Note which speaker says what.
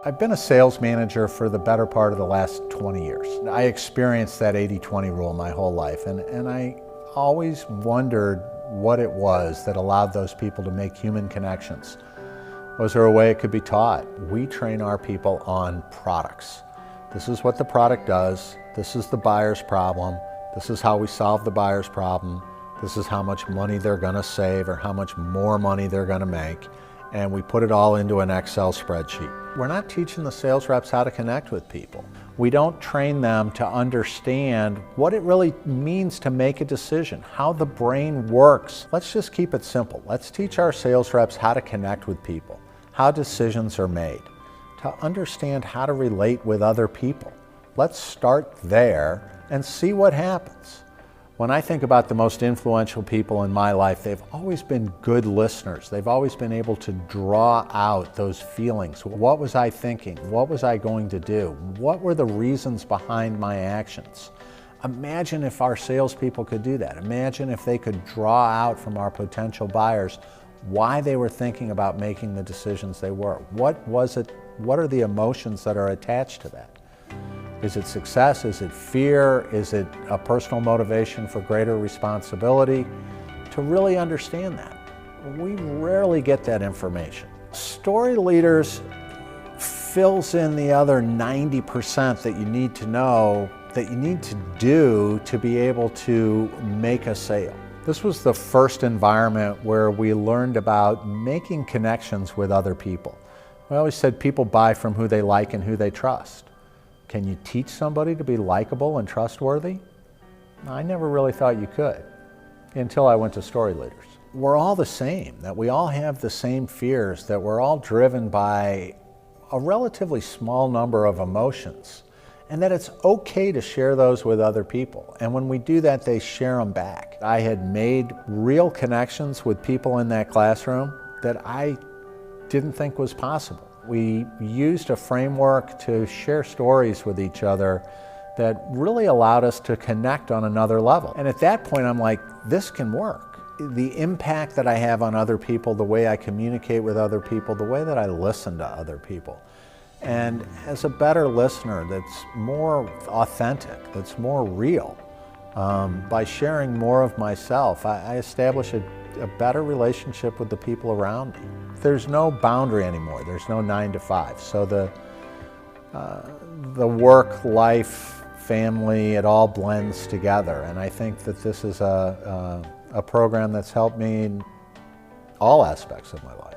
Speaker 1: I've been a sales manager for the better part of the last 20 years. I experienced that 80-20 rule my whole life, and I always wondered what it was that allowed those people to make human connections. Was there a way it could be taught? We train our people on products. This is what the product does. This is the buyer's problem. This is how we solve the buyer's problem. This is how much money they're going to save or how much more money they're going to make. And we put it all into an Excel spreadsheet. We're not teaching the sales reps how to connect with people. We don't train them to understand what it really means to make a decision, how the brain works. Let's just keep it simple. Let's teach our sales reps how to connect with people, how decisions are made, to understand how to relate with other people. Let's start there and see what happens. When I think about the most influential people in my life, they've always been good listeners. They've always been able to draw out those feelings. What was I thinking? What was I going to do? What were the reasons behind my actions? Imagine if our salespeople could do that. Imagine if they could draw out from our potential buyers why they were thinking about making the decisions they were. What was it? What are the emotions that are attached to that? Is it success? Is it fear? Is it a personal motivation for greater responsibility? To really understand that. We rarely get that information. Storyleaders fills in the other 90% that you need to know, that you need to do to be able to make a sale. This was the first environment where we learned about making connections with other people. We always said people buy from who they like and who they trust. Can you teach somebody to be likable and trustworthy? I never really thought you could, until I went to Storyleaders. We're all the same, that we all have the same fears, that we're all driven by a relatively small number of emotions, and that it's okay to share those with other people. And when we do that, they share them back. I had made real connections with people in that classroom that I didn't think was possible. We used a framework to share stories with each other that really allowed us to connect on another level. And at that point, I'm like, this can work. The impact that I have on other people, the way I communicate with other people, the way that I listen to other people. And as a better listener that's more authentic, that's more real, by sharing more of myself, I establish a better relationship with the people around me. There's no boundary anymore. There's no 9 to 5. So the work, life, family, it all blends together. And I think that this is a program that's helped me in all aspects of my life.